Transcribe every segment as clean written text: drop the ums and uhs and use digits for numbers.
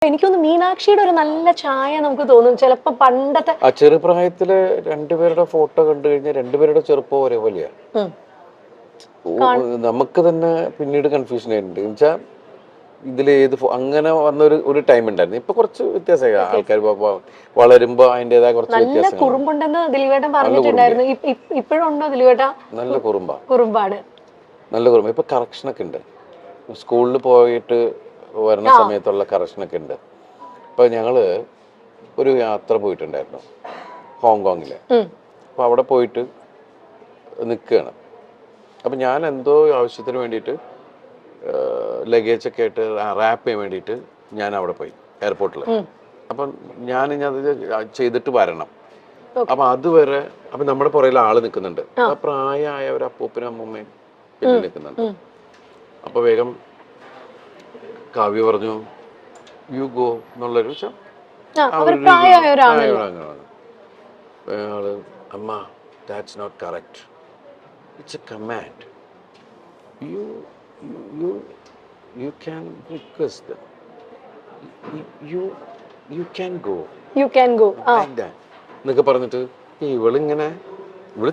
എനിക്കൊന്ന് മീനാക്ഷിയുടെ ഒരു നല്ല ചായ നമുക്ക് തോന്നും ചിലപ്പോ പണ്ടത്തെ ആ ചെറുപ്രായത്തില് രണ്ടുപേരുടെ ഫോട്ടോ കണ്ടു കഴിഞ്ഞാൽ രണ്ടുപേരുടെ ചെറുപ്പം ഒരേപോലെയാ. നമുക്ക് തന്നെ പിന്നീട് കൺഫ്യൂഷൻ ആയിട്ടുണ്ട് എന്നുവെച്ചാൽ ഇതില് അങ്ങനെ വന്നൊരു ഒരു ടൈം ഉണ്ടായിരുന്നു. ഇപ്പൊ കുറച്ച് വ്യത്യാസമായി. ആൾക്കാർ വളരുമ്പോ അതിൻ്റെതായ കുറച്ച് നല്ല വ്യത്യാസങ്ങൾ. കുറുമ്പുണ്ടെന്ന് ദിലീപേട്ടൻ പറഞ്ഞിട്ടുണ്ടായിരുന്നു. ഇപ്പോഴും ഉണ്ടോ ദിലീപേട്ട? നല്ല കുറുമ്പാണ്. നല്ല കുറുമ്പ. ഇപ്പൊ കറക്ഷനൊക്കെ ഉണ്ട്. സ്കൂളിൽ പോയിട്ട് വരുന്ന സമയത്തുള്ള കറക്ഷനൊക്കെ ഉണ്ട്. ഇപ്പൊ ഞങ്ങള് ഒരു യാത്ര പോയിട്ടുണ്ടായിരുന്നു ഹോങ്കോങ്ങില്. അപ്പൊ അവിടെ പോയിട്ട് നിൽക്കുകയാണ്. അപ്പം ഞാൻ എന്തോ ആവശ്യത്തിന് വേണ്ടിയിട്ട് ലഗേജൊക്കെ ആയിട്ട് റാപ്പ് ചെയ്യാൻ വേണ്ടിയിട്ട് ഞാൻ അവിടെ പോയി എയർപോർട്ടിൽ. അപ്പം ഞാനിത് ചെയ്തിട്ട് വരണം. അപ്പം അതുവരെ അപ്പം നമ്മുടെ പുറകിൽ ആള് നിൽക്കുന്നുണ്ട്. അപ്പം പ്രായമായ ഒരു അപ്പൂപ്പനും അമ്മൂമ്മയും പിന്നെ നിൽക്കുന്നുണ്ട്. അപ്പോൾ വേഗം കാവ്യ പറഞ്ഞു യു ഗോ എന്നുള്ളൊരു അയാള് അമ്മ that's not correct. It's a command. You can request them. You can go. You can go. എന്നൊക്കെ പറഞ്ഞിട്ട് ഇവളിങ്ങനെ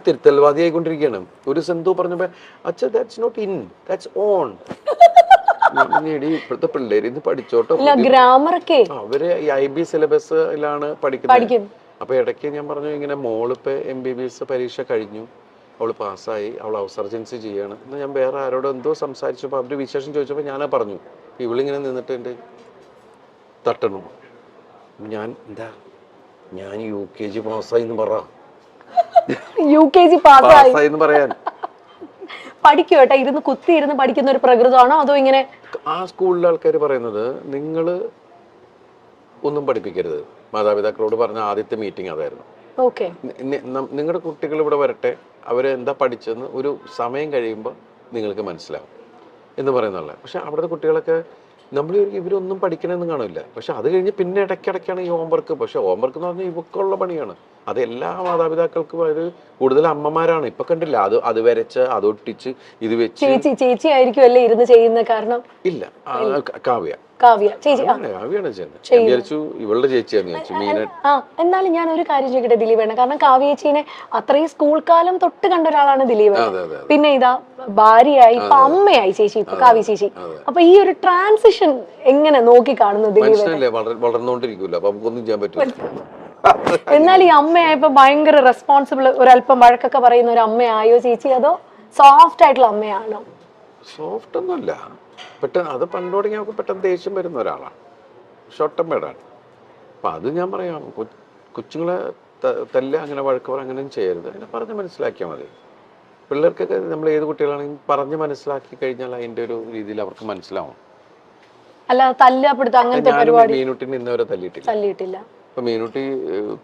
തിരുത്തൽവാദി ആയിക്കൊണ്ടിരിക്കുകയാണ്. ഒരു സെന്തോ പറഞ്ഞപ്പോ അച്ഛാ that's not in, that's on. ഇപ്പോഴത്തെ പിള്ളേര് ഇത് പഠിച്ചോട്ടോ. അവര് IB സിലബസിലാണ് പഠിക്കുന്നത്. അപ്പൊ ഇടയ്ക്ക് ഞാൻ പറഞ്ഞു ഇങ്ങനെ മോളിപ്പോ MBBS പരീക്ഷ കഴിഞ്ഞു, അവള് പാസ്സായി, അവൾ ഔസർജൻസി ചെയ്യാണ് എന്ന് ഞാൻ വേറെ ആരോടും എന്തോ സംസാരിച്ചപ്പോൾ അവര് വിശേഷം ചോദിച്ചപ്പോൾ ഞാനാ പറഞ്ഞു. ഇവളിങ്ങനെ നിന്നിട്ട് തട്ടണു. ഞാൻ UKG പാസ്സായി എന്ന് പറ. UKG പാസ്സായി എന്ന് പറയാൻ പഠിക്കുവേട്ടാ. ഇരുന്ന് കുത്തിയിരുന്ന് പഠിക്കുന്ന ഒരു പ്രകൃതമാണോ അതോ ഇങ്ങനെ? ആ സ്കൂളിലെ ആൾക്കാർ പറയുന്നത് നിങ്ങള് ഒന്നും പഠിപ്പിക്കരുത്. മാതാപിതാക്കളോട് പറഞ്ഞ ആദ്യത്തെ മീറ്റിംഗ് അതായിരുന്നു. നിങ്ങളുടെ കുട്ടികൾ ഇവിടെ വരട്ടെ, അവര് എന്താ പഠിച്ചെന്ന് ഒരു സമയം കഴിയുമ്പോൾ നിങ്ങൾക്ക് മനസ്സിലാവും എന്ന് പറയുന്നുള്ള. പക്ഷെ അവിടുത്തെ കുട്ടികളൊക്കെ നമ്മൾ ഇവരൊന്നും പഠിക്കണമെന്ന് കാണില്ല. പക്ഷെ അത് കഴിഞ്ഞ് പിന്നെ ഇടയ്ക്കിടയ്ക്കാണ് ഈ ഹോംവർക്ക്. പക്ഷെ ഹോംവർക്ക് എന്ന് പറഞ്ഞാൽ ഇവക്കുള്ള പണിയാണ്. അത് എല്ലാ മാതാപിതാക്കൾക്കും അത് കൂടുതൽ അമ്മമാരാണ്. ഇപ്പൊ കണ്ടില്ല, അത് വരച്ച് അതൊട്ടിച്ച് ഇത് വെച്ച്. ചേച്ചി ആയിരിക്കും അല്ലേ ഇരുന്ന് ചെയ്യുന്ന? കാരണം ഇല്ല, കാവ്യാണ് ഇവളുടെ ചേച്ചിയാന്ന്. എന്നാലും ഞാൻ ഒരു കാര്യം ചോദിക്കട്ടെ ദിലീപേണ്ണ, കാരണം കാവ്യ ചേച്ചീനെ അത്രയും സ്കൂൾ കാലം തൊട്ട് കണ്ട ഒരാളാണ് ദിലീപ്. പിന്നെ ഇതാ ഭാര്യയായി, ഇപ്പൊ അമ്മയായി ചേച്ചി, ഇപ്പൊ കാവ്യ ചേച്ചി. അപ്പൊ ഈ ഒരു ട്രാൻസിഷൻ എങ്ങനെ നോക്കി കാണുന്നു ദിലീപ്? വളർന്നോണ്ടിരിക്കൂല, അപ്പൊ നമുക്കൊന്നും ചെയ്യാൻ പറ്റില്ല. എന്നാൽ ഈ അമ്മയായപ്പോ ഭയങ്കര റെസ്പോൺസിബിൾ, ഒരല്പം വഴക്കൊക്കെ പറയുന്ന ഒരു അമ്മയായോ ചേച്ചി, അതോ സോഫ്റ്റ് ആയിട്ടുള്ള അമ്മയാണോ? സോഫ്റ്റ് ഒന്നുമല്ല, പെട്ടെന്ന് അത് പണ്ട് തുടങ്ങി നമുക്ക് പെട്ടെന്ന് ദേഷ്യം വരുന്ന ഒരാളാണ്, ഷോർട്ട് ടെമ്പേർഡാണ്. അപ്പം അത് ഞാൻ പറയാം, കൊച്ചുങ്ങളെ അങ്ങനെ വഴക്ക് പറ അങ്ങനെയും ചെയ്യരുത്. അങ്ങനെ പറഞ്ഞ് മനസ്സിലാക്കിയാൽ മതി. പിള്ളേർക്കൊക്കെ നമ്മൾ ഏത് കുട്ടികളാണെങ്കിലും പറഞ്ഞ് മനസ്സിലാക്കി കഴിഞ്ഞാൽ അതിൻ്റെ ഒരു രീതിയിൽ അവർക്ക് മനസ്സിലാവും. അല്ല തല്ലപ്പെടുത്ത അങ്ങനത്തെ പരിപാടി മീനുട്ടിനെ ഇന്നവരെ തല്ലിയിട്ടില്ല. ഇപ്പം മീനുട്ടി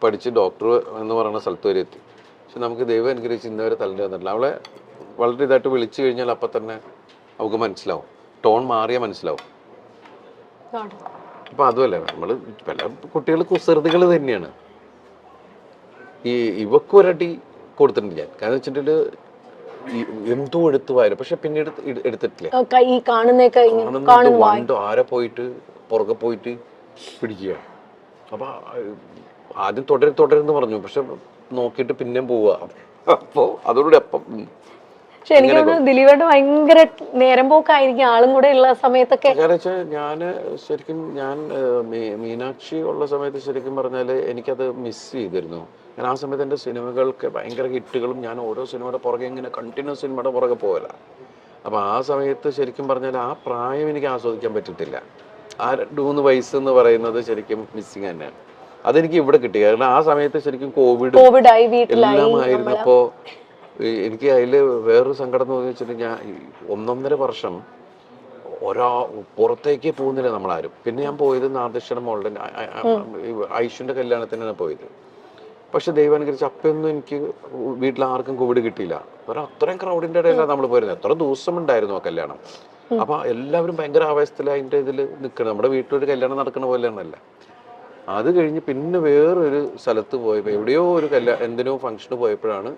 പഠിച്ച് ഡോക്ടർ എന്ന് പറയുന്ന സ്ഥലത്ത് വരെ എത്തി. പക്ഷെ നമുക്ക് ദൈവം അനുഗ്രഹിച്ച് ഇന്നവരെ തല്ലിട്ട് തന്നിട്ടില്ല. അവളെ വളരെ ഇതായിട്ട് വിളിച്ചു കഴിഞ്ഞാൽ അപ്പം തന്നെ അവൾക്ക് മനസ്സിലാവും, ടോൺ മാറിയാൽ മനസ്സിലാവും. അപ്പം അതുമല്ല, നമ്മൾ പല കുട്ടികൾ കുസൃതികൾ തന്നെയാണ്. ഇവക്കൊരടി കൊടുത്തിട്ടുണ്ട് ഞാൻ. കാരണം വെച്ചിട്ടുണ്ടെങ്കിൽ എന്തോ എടുത്തു വാരും, പക്ഷെ പിന്നീട് എടുത്തിട്ടില്ല. ആരെ പോയിട്ട് പുറകെ പോയിട്ട് പിടിക്കുക. അപ്പൊ ആദ്യം തുടരുന്ന് പറഞ്ഞു, പക്ഷെ നോക്കിയിട്ട് പിന്നെയും പോവുക. അപ്പോ അതോടെ അപ്പം പക്ഷെ എനിക്ക് തോന്നുന്നു ദിലീപേട്ടൻ ഭയങ്കര നേരം പോക്കായിരിക്കും ആളും കൂടെ ഉള്ള സമയത്തൊക്കെ. ഞാന് ശരിക്കും മീനാക്ഷി ഉള്ള സമയത്ത് ശരിക്കും പറഞ്ഞാല് എനിക്കത് മിസ് ചെയ്തിരുന്നു. ഞാൻ ആ സമയത്ത് എൻ്റെ സിനിമകൾക്ക് ഭയങ്കര ഹിറ്റുകളും ഞാൻ ഓരോ സിനിമയുടെ പുറകെ ഇങ്ങനെ കണ്ടിന്യൂസ് സിനിമയുടെ പുറകെ പോകല. അപ്പം ആ സമയത്ത് ശരിക്കും പറഞ്ഞാൽ ആ പ്രായം എനിക്ക് ആസ്വദിക്കാൻ പറ്റിയിട്ടില്ല. ആ 2-3 വയസ്സ് എന്ന് പറയുന്നത് ശരിക്കും മിസ്സിങ് തന്നെയാണ്. അതെനിക്ക് ഇവിടെ കിട്ടി. കാരണം ആ സമയത്ത് ശരിക്കും കോവിഡ് എല്ലാം ആയിരുന്നപ്പോൾ എനിക്ക് അതിൽ വേറൊരു സങ്കടം എന്ന് വെച്ചിട്ട് ഞാൻ 1.5 വർഷം പുറത്തേക്ക് പോകുന്നില്ല നമ്മളാരും. പിന്നെ ഞാൻ പോയത് നാദൃശ്വരം മോളുടെ ഐഷുവിൻ്റെ കല്യാണത്തിനാണ് പോയത്. പക്ഷെ ദൈവം അനുകരിച്ച് അപ്പൊന്നും എനിക്ക് വീട്ടിൽ ആർക്കും കോവിഡ് കിട്ടിയില്ല. അത്രയും ക്രൗഡിന്റെ ഇടയിലാണ് നമ്മൾ പോയിരുന്നത്. എത്ര ദിവസം ഉണ്ടായിരുന്നു ആ കല്യാണം. അപ്പൊ എല്ലാവരും ഭയങ്കര ആവേശത്തിൽ അതിന്റെ ഇതിൽ നിൽക്കണം. നമ്മുടെ വീട്ടിലൊരു കല്യാണം നടക്കുന്ന പോലെയാണല്ല. അത് കഴിഞ്ഞ് പിന്നെ വേറൊരു സ്ഥലത്ത് പോയപ്പോ എവിടെയോ ഒരു എന്തിനോ ഫംഗ്ഷന് പോയപ്പോഴാണ്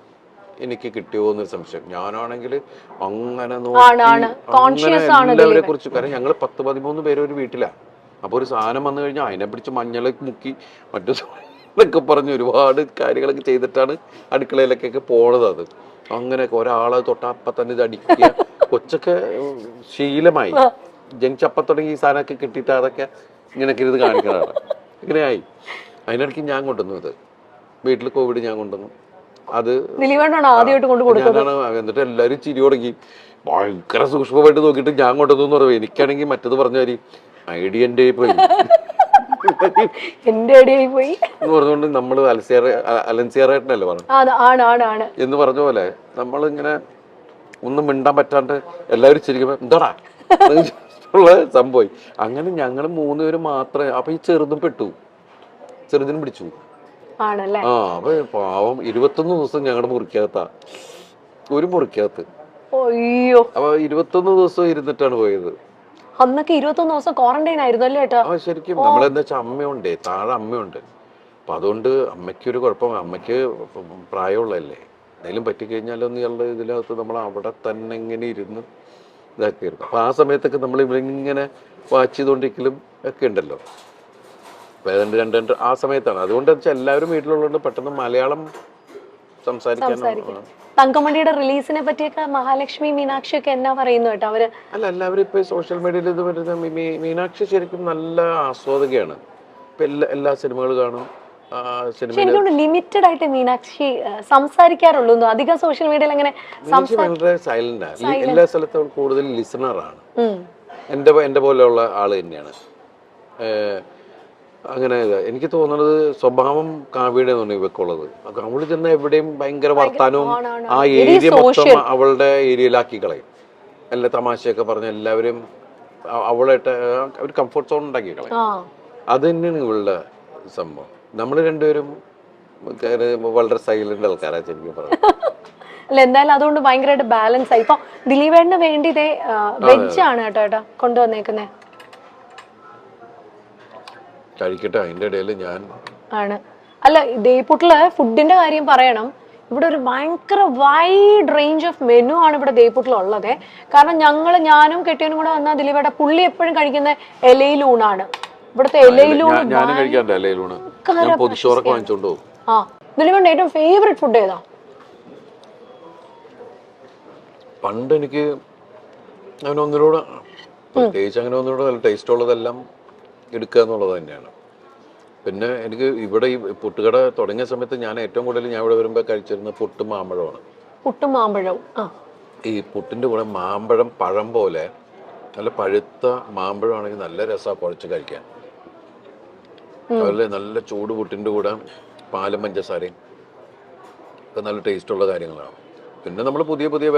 എനിക്ക് കിട്ടിയോ എന്നൊരു സംശയം. ഞാനാണെങ്കിൽ അങ്ങനെ നോക്കി എല്ലാവരെ കുറിച്ച്, കാരണം ഞങ്ങൾ 10-13 പേര് ഒരു വീട്ടിലാണ്. അപ്പോൾ ഒരു സാധനം വന്നു കഴിഞ്ഞാൽ അതിനെ പിടിച്ച് മഞ്ഞളൊക്കെ മുക്കി മറ്റു എന്നൊക്കെ പറഞ്ഞ് ഒരുപാട് കാര്യങ്ങളൊക്കെ ചെയ്തിട്ടാണ് അടുക്കളയിലേക്കൊക്കെ പോണത്. അത് അങ്ങനെയൊക്കെ ഒരാളെ തൊട്ട് അപ്പം തന്നെ ഇത് അടിക്കുക. കൊച്ചൊക്കെ ശീലമായി ജനിച്ചപ്പം തുടങ്ങി ഈ സാധനമൊക്കെ കിട്ടിയിട്ട് അതൊക്കെ ഇങ്ങനെയൊക്കെ ഇത് കാണിക്കുന്നതാണ്. ഇങ്ങനെയായി. അതിനിടയ്ക്ക് ഞാൻ കൊണ്ടുവന്നു ഇത് വീട്ടിൽ കോവിഡ് ഞാൻ കൊണ്ടുവന്നു. അത് ഞാനാണ്. എന്നിട്ട് എല്ലാവരും ചിരി തുടങ്ങി. ഭയങ്കര സൂക്ഷ്മമായിട്ട് നോക്കിയിട്ട് ഞാൻ കൊണ്ടുവന്നു എന്ന് പറയും. എനിക്കാണെങ്കിൽ മറ്റത് പറഞ്ഞ കാര്യം ഐഡിയ എൻ്റെ പോയി എന്ന് പറഞ്ഞുകൊണ്ട് നമ്മൾ അലൻസിയറായിട്ടല്ലേ പറഞ്ഞു എന്ന് പറഞ്ഞ പോലെ നമ്മളിങ്ങനെ ഒന്നും മിണ്ടാൻ പറ്റാണ്ട് എല്ലാവരും ചിരിക്കുമ്പോ എന്താടാ ഉള്ള സംഭവം. അങ്ങനെ ഞങ്ങൾ 3 പേര് മാത്രമേ. അപ്പൊ ഈ ചെറുതും പെട്ടു, ചെറുതിനും പിടിച്ചു. അപ്പൊ പാവം 21 ദിവസം ഞങ്ങളുടെ മുറിക്കകത്താ, ഒരു മുറിക്കകത്ത്. അപ്പൊ 21 ദിവസം ഇരുന്നിട്ടാണ് പോയത്. അന്നൊക്കെ 21 ദിവസം ക്വാറന്റൈൻ ആയിരുന്നു അല്ലേ ഏട്ടാ? ശരിക്കും നമ്മളെന്താ വെച്ചാൽ അമ്മയുണ്ട്, താഴെ അമ്മയുണ്ട്. അപ്പൊ അതുകൊണ്ട് അമ്മയ്ക്കൊരു കുഴപ്പം. അമ്മയ്ക്ക് പ്രായമുള്ളതല്ലേ, എന്തെങ്കിലും പറ്റിക്കഴിഞ്ഞാലൊന്നും ഇയാളുടെ ഇതിനകത്ത് നമ്മൾ അവിടെ തന്നെ ഇങ്ങനെ ഇരുന്ന് ഇതാക്കിയിരുന്നു. അപ്പൊ ആ സമയത്തൊക്കെ നമ്മൾ ഇവരിങ്ങനെ വാച്ച് ചെയ്തോണ്ടിരിക്കലും ഒക്കെ ഉണ്ടല്ലോ. അപ്പൊ ഏതാണ്ട് രണ്ട് ആ സമയത്താണ്. അതുകൊണ്ട് വെച്ചാൽ എല്ലാവരും വീട്ടിലുള്ളതുകൊണ്ട് പെട്ടെന്ന് മലയാളം സംസാരിക്കാൻ. തങ്കമണിയുടെ റിലീസിനെ പറ്റിയൊക്കെ മഹാലക്ഷ്മി മീനാക്ഷി ഒക്കെ എന്നാ പറയുന്നു കേട്ടോ അവര്? അല്ല, എല്ലാവരും ഇപ്പൊ സോഷ്യൽ മീഡിയയിൽ ഇത് വരുന്ന മീനാക്ഷി ശരിക്കും നല്ല ആസ്വാദകയാണ്. ഇപ്പൊ എല്ലാ സിനിമകളും കാണും. ലിമിറ്റഡ് ആയിട്ട് മീനാക്ഷി സംസാരിക്കാറുള്ളൂ. അധികം സോഷ്യൽ മീഡിയയിൽ അങ്ങനെ വളരെ സൈലന്റ് ആണ്. എല്ലാ സ്ഥലത്തും കൂടുതൽ ലിസണറാണ്. എന്റെ പോലെയുള്ള ആള് തന്നെയാണ്. അങ്ങനെ എനിക്ക് തോന്നുന്നത് സ്വഭാവം കാവ്യയുടെ ഇവക്കുള്ളത്. അവള് ചെന്ന എവിടെയും ഭയങ്കര വർത്താനവും ആ ഏരിയ മൊത്തം അവളുടെ ഏരിയയിലാക്കി കളയും. എല്ലാ തമാശയൊക്കെ പറഞ്ഞ എല്ലാവരും അവളായിട്ട് ഒരു കംഫർട്ട് സോൺ ഉണ്ടാക്കി കളയും. അത് തന്നെയാണ് ഇവളുടെ സംഭവം. നമ്മൾ രണ്ടുപേരും വളരെ സൈലന്റ് ആൾക്കാരാ ശരിക്കും പറഞ്ഞു. അല്ല, എന്തായാലും അതുകൊണ്ട് ഭയങ്കരമായിട്ട് ബാലൻസ് ആയി. ഇപ്പൊ ദിലീപേട്ടന് വേണ്ടി ഇതേ വെജ് ആണ് കേട്ടോ ഏട്ടാ കൊണ്ടുവന്നേക്കുന്നേ. കഴിക്കട്ടെ, അതിന്റെ ഇടയിൽ ഞാൻ ആണ്. അല്ല, ദേപ്പുട്ടില് ഫുഡിന്റെ കാര്യം പറയണം. ഇവിടെ ഒരു ഭയങ്കര വൈഡ് റേഞ്ച് ഓഫ് മെനു ആണ് ഇവിടെ ദേപ്പുട്ടിലുള്ളത്. കാരണം ഞാനും കെട്ടിയനും കൂടെ വന്നാൽ ദിലീപേട്ട പുള്ളി എപ്പോഴും കഴിക്കുന്ന ഇലയിലൂണാണ്. ഇവിടുത്തെ ഇലയിലൂണ്. ദിലീപേട്ട ഏറ്റവും ഫേവറേറ്റ് ഫുഡ് ഏതാ? പണ്ട് എനിക്ക് അങ്ങനെ ഒന്നിലൂടെ പ്രത്യേകിച്ച് അങ്ങനെ ഒന്നിലൂടെ നല്ല ടേസ്റ്റ് ഉള്ളതെല്ലാം എടുക്കുക എന്നുള്ളത് തന്നെയാണ്. പിന്നെ എനിക്ക് ഇവിടെ ഈ പുട്ടുകട തുടങ്ങിയ സമയത്ത് ഞാൻ ഏറ്റവും കൂടുതൽ ഞാൻ ഇവിടെ വരുമ്പോൾ കഴിച്ചിരുന്നത് പുട്ടും മാമ്പഴമാണ്. പുട്ടും മാമ്പഴവും. ഈ പുട്ടിന്റെ കൂടെ മാമ്പഴം പഴം പോലെ നല്ല പഴുത്ത മാമ്പഴമാണെങ്കിൽ നല്ല രസമാണ് കുഴച്ച് കഴിക്കാൻ. അതുപോലെ നല്ല ചൂട് പുട്ടിന്റെ കൂടെ പാലും പഞ്ചസാരയും ഒക്കെ നല്ല ടേസ്റ്റുള്ള കാര്യങ്ങളാണ്. പിന്നെ നമ്മൾ പുതിയ പുതിയ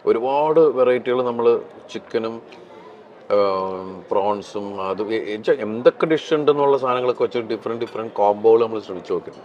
ഒരുപാട് വെറൈറ്റികൾ നമ്മൾ ചിക്കനും പ്രോൺസും അത് എന്തൊക്കെ ഡിഷ് ഉണ്ടെന്നുള്ള സാധനങ്ങളൊക്കെ വെച്ച് ഡിഫറെന്റ് കോംബോകൾ നമ്മൾ ശ്രമിച്ചു നോക്കുന്നു.